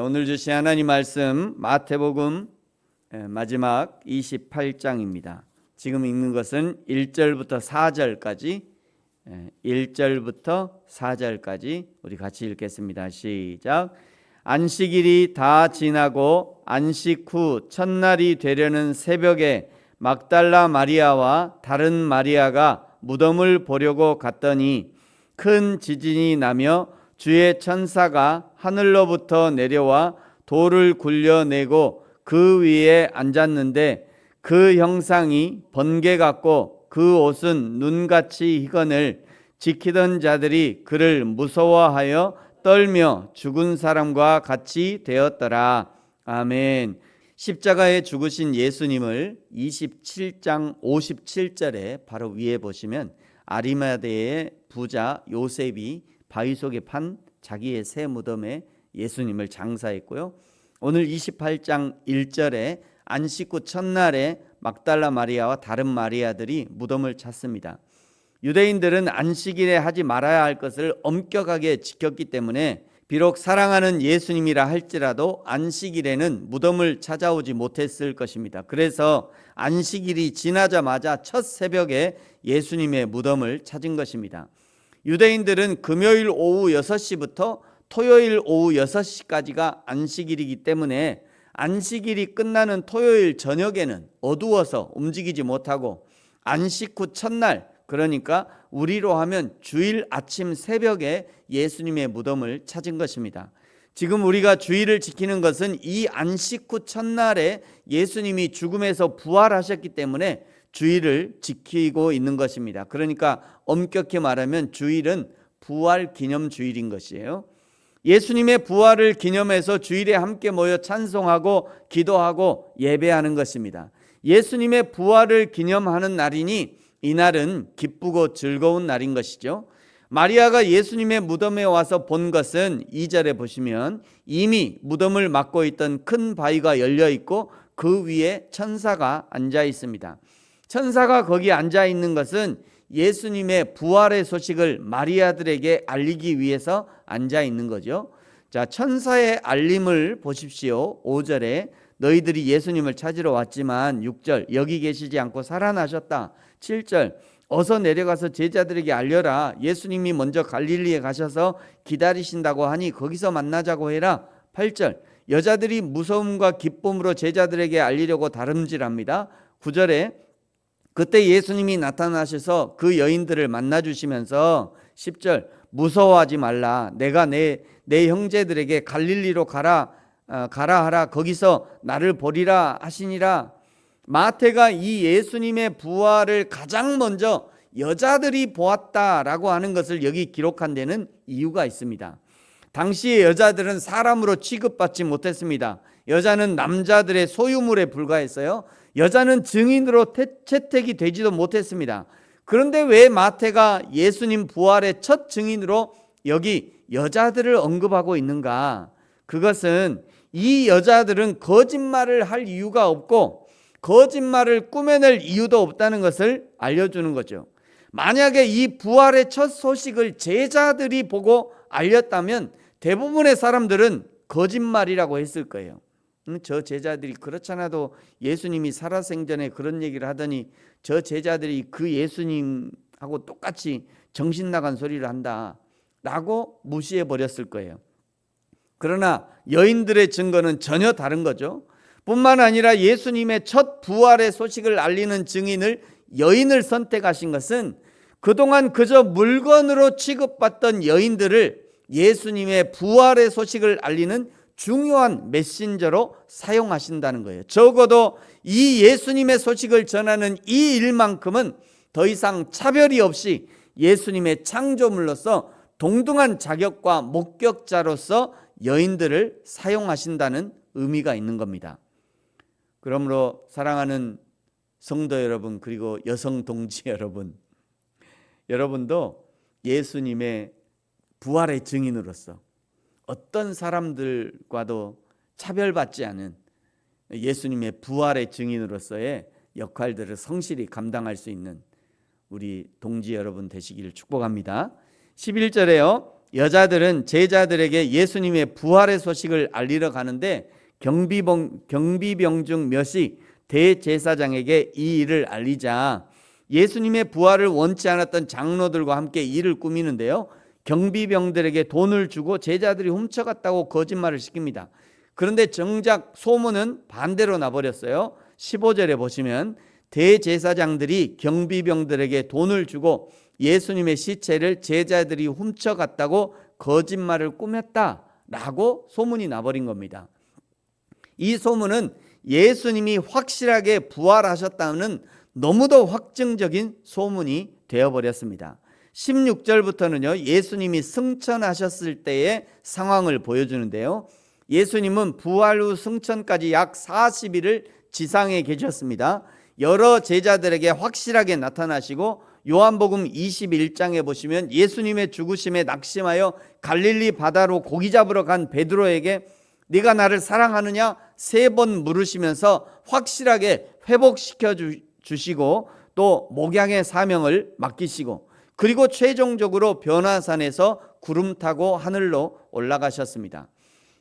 오늘 주신 하나님 말씀 마태복음 마지막 28장입니다. 지금 읽는 것은 1절부터 4절까지 1절부터 4절까지 우리 같이 읽겠습니다. 시작. 안식일이 다 지나고 안식 후 첫날이 되려는 새벽에 막달라 마리아와 다른 마리아가 무덤을 보려고 갔더니 큰 지진이 나며 주의 천사가 하늘로부터 내려와 돌을 굴려내고 그 위에 앉았는데 그 형상이 번개 같고 그 옷은 눈같이 희건을 지키던 자들이 그를 무서워하여 떨며 죽은 사람과 같이 되었더라. 아멘. 십자가에 죽으신 예수님을 27장 57절에 바로 위에 보시면 아리마대의 부자 요셉이 바위 속에 판 자기의 새 무덤에 예수님을 장사했고요. 오늘 28장 1절에 안식 후 첫날에 막달라 마리아와 다른 마리아들이 무덤을 찾습니다. 유대인들은 안식일에 하지 말아야 할 것을 엄격하게 지켰기 때문에 비록 사랑하는 예수님이라 할지라도 안식일에는 무덤을 찾아오지 못했을 것입니다. 그래서 안식일이 지나자마자 첫 새벽에 예수님의 무덤을 찾은 것입니다. 유대인들은 금요일 오후 6시부터 토요일 오후 6시까지가 안식일이기 때문에 안식일이 끝나는 토요일 저녁에는 어두워서 움직이지 못하고 안식 후 첫날, 그러니까 우리로 하면 주일 아침 새벽에 예수님의 무덤을 찾은 것입니다. 지금 우리가 주일을 지키는 것은 이 안식 후 첫날에 예수님이 죽음에서 부활하셨기 때문에 주일을 지키고 있는 것입니다. 그러니까 엄격히 말하면 주일은 부활 기념 주일인 것이에요. 예수님의 부활을 기념해서 주일에 함께 모여 찬송하고 기도하고 예배하는 것입니다. 예수님의 부활을 기념하는 날이니 이날은 기쁘고 즐거운 날인 것이죠. 마리아가 예수님의 무덤에 와서 본 것은 2절에 보시면 이미 무덤을 막고 있던 큰 바위가 열려 있고 그 위에 천사가 앉아 있습니다. 천사가 거기 앉아 있는 것은 예수님의 부활의 소식을 마리아들에게 알리기 위해서 앉아 있는 거죠. 자, 천사의 알림을 보십시오. 5절에 너희들이 예수님을 찾으러 왔지만 6절 여기 계시지 않고 살아나셨다. 7절 어서 내려가서 제자들에게 알려라. 예수님이 먼저 갈릴리에 가셔서 기다리신다고 하니 거기서 만나자고 해라. 8절 여자들이 무서움과 기쁨으로 제자들에게 알리려고 다름질합니다. 9절에 그때 예수님이 나타나셔서 그 여인들을 만나주시면서 10절 무서워하지 말라. 내가 내 형제들에게 갈릴리로 가라 하라. 거기서 나를 보리라 하시니라. 마태가 이 예수님의 부활을 가장 먼저 여자들이 보았다라고 하는 것을 여기 기록한 데는 이유가 있습니다. 당시의 여자들은 사람으로 취급받지 못했습니다. 여자는 남자들의 소유물에 불과했어요. 여자는 증인으로 채택이 되지도 못했습니다. 그런데 왜 마태가 예수님 부활의 첫 증인으로 여기 여자들을 언급하고 있는가? 그것은 이 여자들은 거짓말을 할 이유가 없고 거짓말을 꾸며낼 이유도 없다는 것을 알려주는 거죠. 만약에 이 부활의 첫 소식을 제자들이 보고 알렸다면 대부분의 사람들은 거짓말이라고 했을 거예요. 저 제자들이 그렇잖아도 예수님이 살아생전에 그런 얘기를 하더니 저 제자들이 그 예수님하고 똑같이 정신 나간 소리를 한다 라고 무시해 버렸을 거예요. 그러나 여인들의 증거는 전혀 다른 거죠. 뿐만 아니라 예수님의 첫 부활의 소식을 알리는 증인을 여인을 선택하신 것은 그동안 그저 물건으로 취급받던 여인들을 예수님의 부활의 소식을 알리는 중요한 메신저로 사용하신다는 거예요. 적어도 이 예수님의 소식을 전하는 이 일만큼은 더 이상 차별이 없이 예수님의 창조물로서 동등한 자격과 목격자로서 여인들을 사용하신다는 의미가 있는 겁니다. 그러므로 사랑하는 성도 여러분, 그리고 여성 동지 여러분, 여러분도 예수님의 부활의 증인으로서 어떤 사람들과도 차별받지 않은 예수님의 부활의 증인으로서의 역할들을 성실히 감당할 수 있는 우리 동지 여러분 되시기를 축복합니다. 11절에요. 여자들은 제자들에게 예수님의 부활의 소식을 알리러 가는데 경비병 중 몇이 대제사장에게 이 일을 알리자 예수님의 부활을 원치 않았던 장로들과 함께 일을 꾸미는데요, 경비병들에게 돈을 주고 제자들이 훔쳐갔다고 거짓말을 시킵니다. 그런데 정작 소문은 반대로 나버렸어요. 15절에 보시면 대제사장들이 경비병들에게 돈을 주고 예수님의 시체를 제자들이 훔쳐갔다고 거짓말을 꾸몄다라고 소문이 나버린 겁니다. 이 소문은 예수님이 확실하게 부활하셨다는 너무도 확증적인 소문이 되어버렸습니다. 16절부터는요, 예수님이 승천하셨을 때의 상황을 보여주는데요, 예수님은 부활 후 승천까지 약 40일을 지상에 계셨습니다. 여러 제자들에게 확실하게 나타나시고 요한복음 21장에 보시면 예수님의 죽으심에 낙심하여 갈릴리 바다로 고기 잡으러 간 베드로에게 네가 나를 사랑하느냐 3번 물으시면서 확실하게 회복시켜 주시고 또 목양의 사명을 맡기시고, 그리고 최종적으로 변화산에서 구름 타고 하늘로 올라가셨습니다.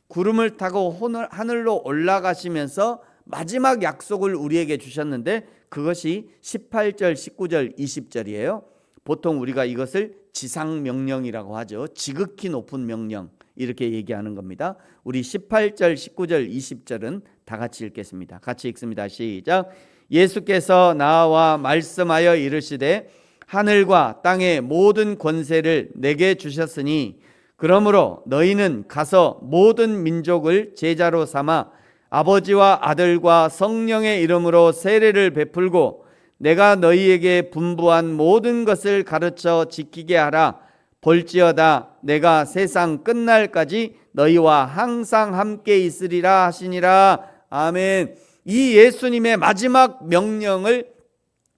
구름을 타고 하늘로 올라가시면서 마지막 약속을 우리에게 주셨는데 그것이 18절, 19절, 20절이에요. 보통 우리가 이것을 지상명령이라고 하죠. 지극히 높은 명령, 이렇게 얘기하는 겁니다. 우리 18절, 19절, 20절은 다 같이 읽겠습니다. 같이 읽습니다. 시작. 예수께서 나와 말씀하여 이르시되 하늘과 땅의 모든 권세를 내게 주셨으니 그러므로 너희는 가서 모든 민족을 제자로 삼아 아버지와 아들과 성령의 이름으로 세례를 베풀고 내가 너희에게 분부한 모든 것을 가르쳐 지키게 하라. 볼지어다 내가 세상 끝날까지 너희와 항상 함께 있으리라 하시니라. 아멘. 이 예수님의 마지막 명령을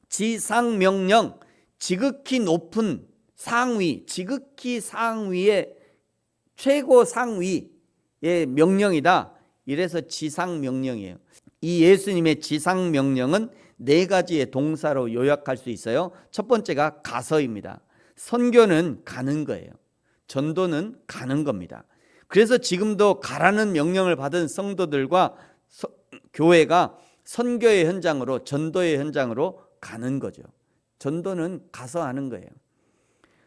지상명령, 지극히 높은 상위, 지극히 상위의 최고 상위의 명령이다. 이래서 지상명령이에요. 이 예수님의 지상명령은 4가지의 동사로 요약할 수 있어요. 첫 번째가 가서입니다. 선교는 가는 거예요. 전도는 가는 겁니다. 그래서 지금도 가라는 명령을 받은 성도들과 교회가 선교의 현장으로, 전도의 현장으로 가는 거죠. 전도는 가서 하는 거예요.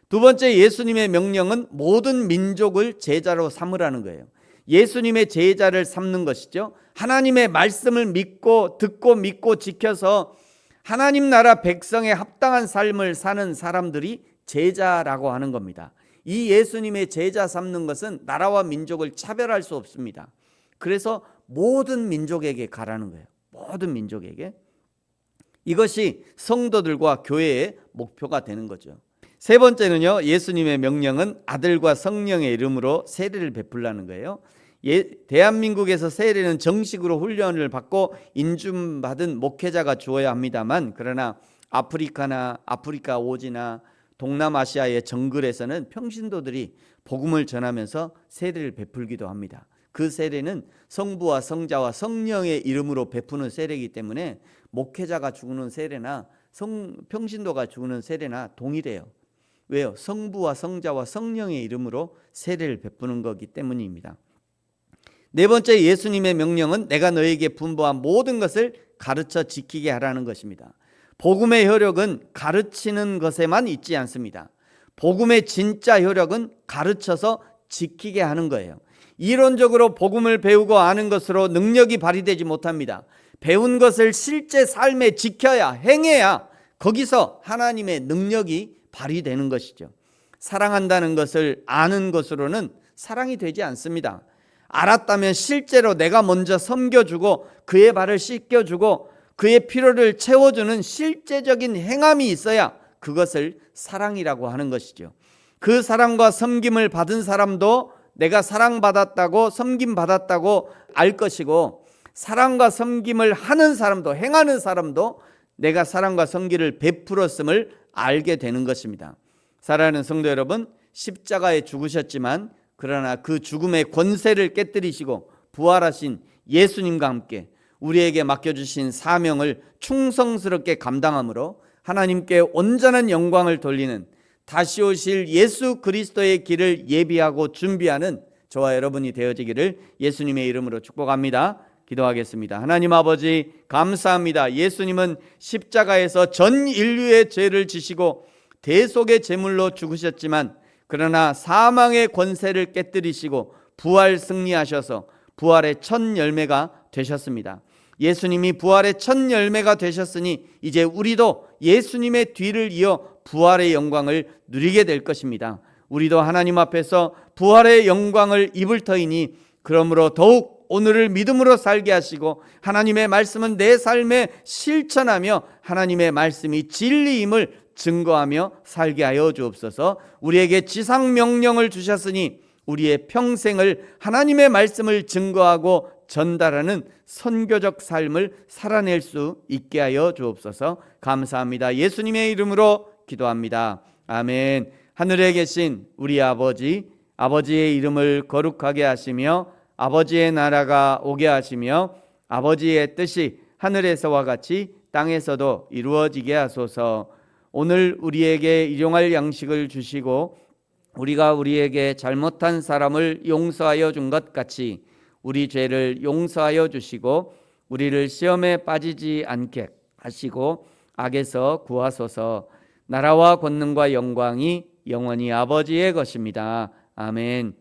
두 번째, 예수님의 명령은 모든 민족을 제자로 삼으라는 거예요. 예수님의 제자를 삼는 것이죠. 하나님의 말씀을 믿고 듣고 믿고 지켜서 하나님 나라 백성의 합당한 삶을 사는 사람들이 제자라고 하는 겁니다. 이 예수님의 제자 삼는 것은 나라와 민족을 차별할 수 없습니다. 그래서 모든 민족에게 가라는 거예요. 모든 민족에게. 이것이 성도들과 교회의 목표가 되는 거죠. 세 번째는요, 예수님의 명령은 아들과 성령의 이름으로 세례를 베풀라는 거예요. 대한민국에서 세례는 정식으로 훈련을 받고 인준받은 목회자가 주어야 합니다만, 그러나 아프리카 오지나 동남아시아의 정글에서는 평신도들이 복음을 전하면서 세례를 베풀기도 합니다. 그 세례는 성부와 성자와 성령의 이름으로 베푸는 세례이기 때문에 목회자가 주는 세례나 평신도가 주는 세례나 동일해요. 왜요? 성부와 성자와 성령의 이름으로 세례를 베푸는 거기 때문입니다. 네 번째, 예수님의 명령은 내가 너에게 분부한 모든 것을 가르쳐 지키게 하라는 것입니다. 복음의 효력은 가르치는 것에만 있지 않습니다. 복음의 진짜 효력은 가르쳐서 지키게 하는 거예요. 이론적으로 복음을 배우고 아는 것으로 능력이 발휘되지 못합니다. 배운 것을 실제 삶에 지켜야, 행해야 거기서 하나님의 능력이 발휘되는 것이죠. 사랑한다는 것을 아는 것으로는 사랑이 되지 않습니다. 알았다면 실제로 내가 먼저 섬겨주고 그의 발을 씻겨주고 그의 필요를 채워주는 실제적인 행함이 있어야 그것을 사랑이라고 하는 것이죠. 그 사랑과 섬김을 받은 사람도 내가 사랑받았다고 섬김받았다고 알 것이고, 사랑과 섬김을 하는 사람도, 행하는 사람도 내가 사랑과 섬기를 베풀었음을 알게 되는 것입니다. 사랑하는 성도 여러분, 십자가에 죽으셨지만 그러나 그 죽음의 권세를 깨뜨리시고 부활하신 예수님과 함께 우리에게 맡겨주신 사명을 충성스럽게 감당함으로 하나님께 온전한 영광을 돌리는 다시 오실 예수 그리스도의 길을 예비하고 준비하는 저와 여러분이 되어지기를 예수님의 이름으로 축복합니다. 기도하겠습니다. 하나님 아버지, 감사합니다. 예수님은 십자가에서 전 인류의 죄를 지시고 대속의 제물로 죽으셨지만, 그러나 사망의 권세를 깨뜨리시고 부활 승리하셔서 부활의 첫 열매가 되셨습니다. 예수님이 부활의 첫 열매가 되셨으니 이제 우리도 예수님의 뒤를 이어 부활의 영광을 누리게 될 것입니다. 우리도 하나님 앞에서 부활의 영광을 입을 터이니, 그러므로 더욱 오늘을 믿음으로 살게 하시고 하나님의 말씀은 내 삶에 실천하며 하나님의 말씀이 진리임을 증거하며 살게 하여 주옵소서. 우리에게 지상 명령을 주셨으니 우리의 평생을 하나님의 말씀을 증거하고 전달하는 선교적 삶을 살아낼 수 있게 하여 주옵소서. 감사합니다. 예수님의 이름으로 기도합니다. 아멘. 하늘에 계신 우리 아버지, 아버지의 이름을 거룩하게 하시며 아버지의 나라가 오게 하시며 아버지의 뜻이 하늘에서와 같이 땅에서도 이루어지게 하소서. 오늘 우리에게 일용할 양식을 주시고 우리가 우리에게 잘못한 사람을 용서하여 준 것 같이 우리 죄를 용서하여 주시고 우리를 시험에 빠지지 않게 하시고 악에서 구하소서. 나라와 권능과 영광이 영원히 아버지의 것입니다. 아멘.